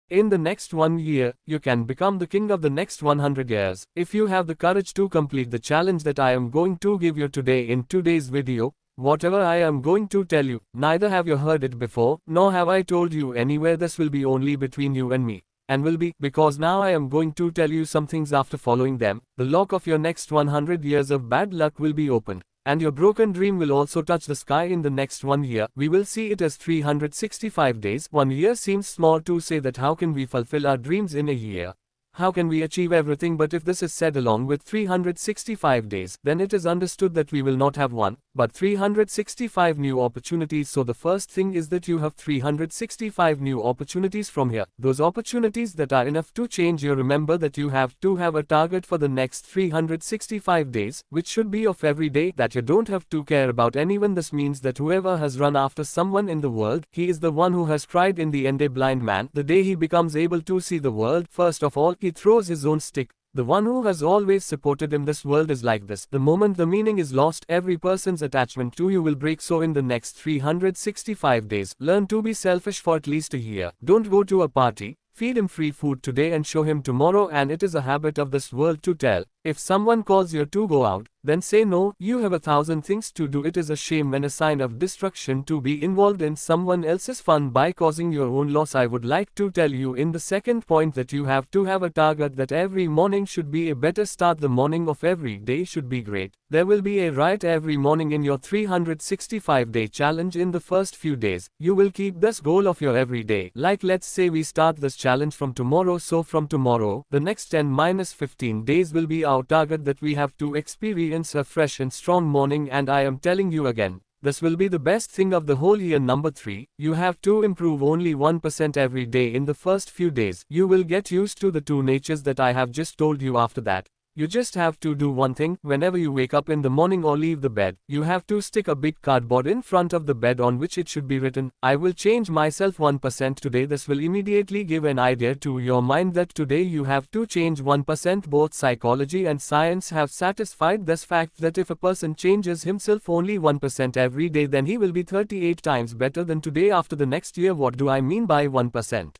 In the next 1 year, you can become the king of the next 100 years. If you have the courage to complete the challenge that I am going to give you today in today's video, whatever I am going to tell you, neither have you heard it before, nor have I told you anywhere. This will be only between you and me. And will be, because now I am going to tell you some things. After following them, the lock of your next 100 years of bad luck will be opened. And your broken dream will also touch the sky in the next 1 year. We will see it as 365 days. 1 year seems small to say that how can we fulfill our dreams in a year? How can we achieve everything? But if this is said along with 365 days, then it is understood that we will not have one, but 365 new opportunities. So the first thing is that you have 365 new opportunities from here. Those opportunities that are enough to change you. Remember that you have to have a target for the next 365 days, which should be of every day, that you don't have to care about anyone. This means that whoever has run after someone in the world, he is the one who has tried. In the end, a blind man, the day he becomes able to see the world, first of all, he throws his own stick. The one who has always supported him. This world is like this. The moment the meaning is lost, every person's attachment to you will break. So in the next 365 days, learn to be selfish for at least a year. Don't go to a party, feed him free food today and show him tomorrow. And it is a habit of this world to tell. If someone calls you to go out, then say no. You have 1,000 things to do. It is a shame and a sign of destruction to be involved in someone else's fun by causing your own loss. I would like to tell you in the second point that you have to have a target, that every morning should be a better start. The morning of every day should be great. There will be a riot every morning in your 365-day challenge. In the first few days, you will keep this goal of your every day. Like let's say we start this challenge from tomorrow. So from tomorrow, the next 10-15 days will be our target, that we have to experience a fresh and strong morning. And I am telling you again, this will be the best thing of the whole year. Number 3, you have to improve only 1% every day. In the first few days, you will get used to the two natures that I have just told you. After that, you just have to do one thing. Whenever you wake up in the morning or leave the bed, you have to stick a big cardboard in front of the bed on which it should be written, I will change myself 1% today. This will immediately give an idea to your mind that today you have to change 1%. Both psychology and science have satisfied this fact that if a person changes himself only 1% every day, then he will be 38 times better than today after the next year. What do I mean by 1%?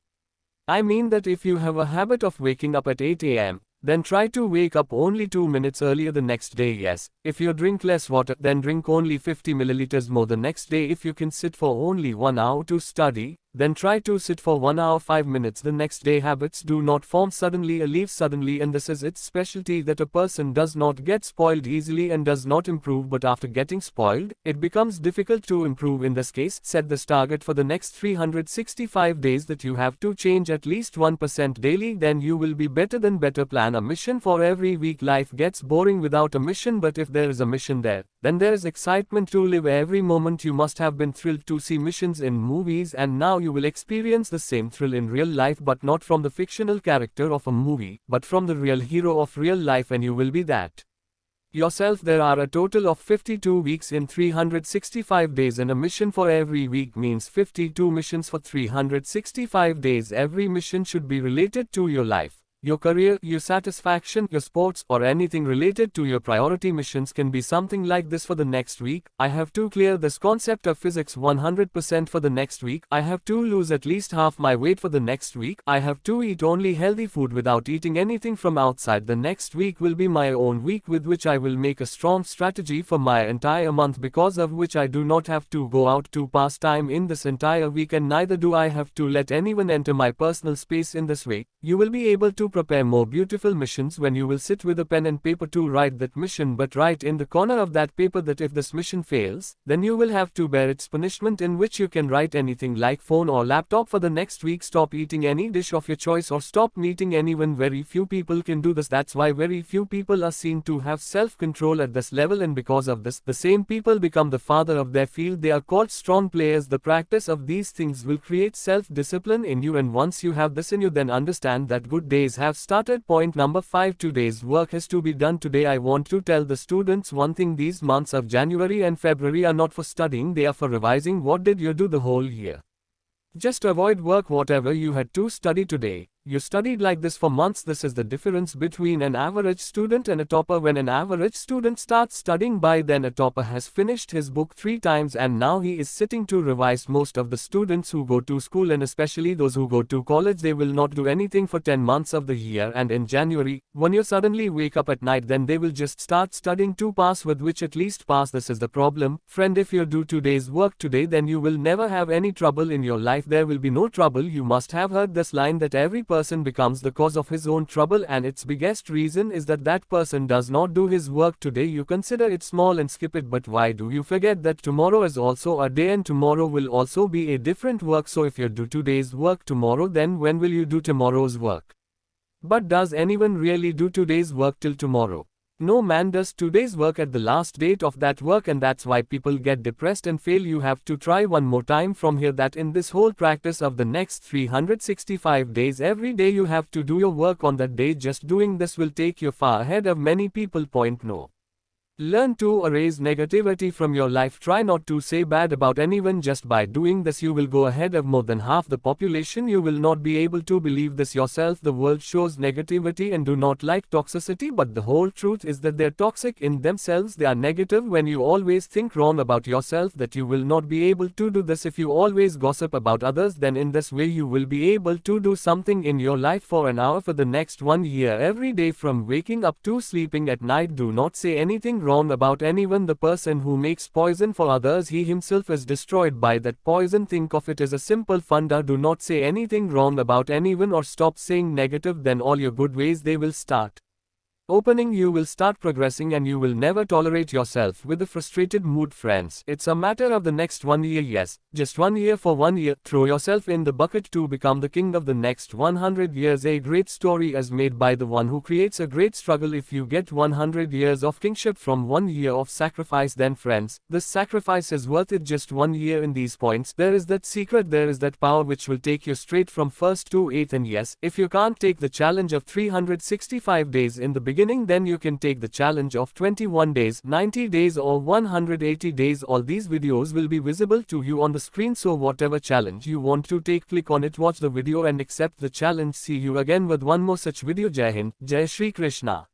I mean that if you have a habit of waking up at 8 a.m., then try to wake up only 2 minutes earlier the next day. Yes, if you drink less water, then drink only 50 milliliters more the next day. If you can sit for only 1 hour to study, then try to sit for 1 hour 5 minutes the next day. Habits do not form suddenly or leave suddenly, and this is its specialty, that a person does not get spoiled easily and does not improve, but after getting spoiled, it becomes difficult to improve. In this case, set this target for the next 365 days that you have to change at least 1% daily, then you will be better than better. Plan a mission for every week. Life gets boring without a mission, but if there is a mission there, then there is excitement to live every moment. You must have been thrilled to see missions in movies, and now you will experience the same thrill in real life, but not from the fictional character of a movie, but from the real hero of real life, and you will be that yourself. There are a total of 52 weeks in 365 days, and a mission for every week means 52 missions for 365 days. Every mission should be related to your life, your career, your satisfaction, your sports, or anything related to your priority. Missions can be something like this: for the next week, I have to clear this concept of physics 100%. For the next week, I have to lose at least half my weight. For the next week, I have to eat only healthy food without eating anything from outside. The next week will be my own week, with which I will make a strong strategy for my entire month, because of which I do not have to go out to pass time in this entire week, and neither do I have to let anyone enter my personal space. In this way, you will be able to prepare more beautiful missions when you will sit with a pen and paper to write that mission, but write in the corner of that paper that if this mission fails, then you will have to bear its punishment, in which you can write anything like phone or laptop. For the next week, stop eating any dish of your choice or stop meeting anyone. Very few people can do this. That's why very few people are seen to have self-control at this level, and because of this, the same people become the father of their field. They are called strong players. The practice of these things will create self-discipline in you, and once you have this in you, then understand that good days have started. Point number 5, today's work has to be done today. I want to tell the students one thing: these months of January and February are not for studying, they are for revising. What did you do the whole year? Just avoid work. Whatever you had to study today, You studied like this for months. This is the difference between an average student and a topper. When an average student starts studying, by then a topper has finished his book 3 times and now he is sitting to revise. Most of the students who go to school, and especially those who go to college, they will not do anything for 10 months of the year, and in January, when you suddenly wake up at night, then they will just start studying to pass, with which at least pass. This is the problem. Friend, if you do today's work today, then you will never have any trouble in your life. There will be no trouble. You must have heard this line that every person becomes the cause of his own trouble, and its biggest reason is that that person does not do his work today. You consider it small and skip it, but why do you forget that tomorrow is also a day and tomorrow will also be a different work? So if you do today's work tomorrow, then when will you do tomorrow's work? But does anyone really do today's work till tomorrow? No man does today's work at the last date of that work, and that's why people get depressed and fail. You have to try one more time from here that in this whole practice of the next 365 days, every day you have to do your work on that day. Just doing this will take you far ahead of many people. Point no. Learn to erase negativity from your life. Try not to say bad about anyone. Just by doing this, you will go ahead of more than half the population. You will not be able to believe this yourself. The world shows negativity and do not like toxicity, but the whole truth is that they're toxic in themselves. They are negative. When you always think wrong about yourself, that you will not be able to do this. If you always gossip about others, then in this way you will be able to do something in your life for an hour for the next 1 year every day, from waking up to sleeping at night. Do not say anything wrong about anyone. The person who makes poison for others, he himself is destroyed by that poison. Think of it as a simple funda. Do not say anything wrong about anyone or stop saying negative, then all your good ways, they will start opening. You will start progressing and you will never tolerate yourself with a frustrated mood. Friends, it's a matter of the next 1 year. Yes, just 1 year. For 1 year, throw yourself in the bucket to become the king of the next 100 years. A great story is made by the one who creates a great struggle. If you get 100 years of kingship from 1 year of sacrifice, then friends, this sacrifice is worth it. Just 1 year. In these points, there is that secret, there is that power which will take you straight from 1st to 8th. And yes, if you can't take the challenge of 365 days in the beginning, then you can take the challenge of 21 days, 90 days or 180 days. All these videos will be visible to you on the screen, so whatever challenge you want to take, click on it, watch the video and accept the challenge. See you again with one more such video. Jai Hind, Jai Shri Krishna.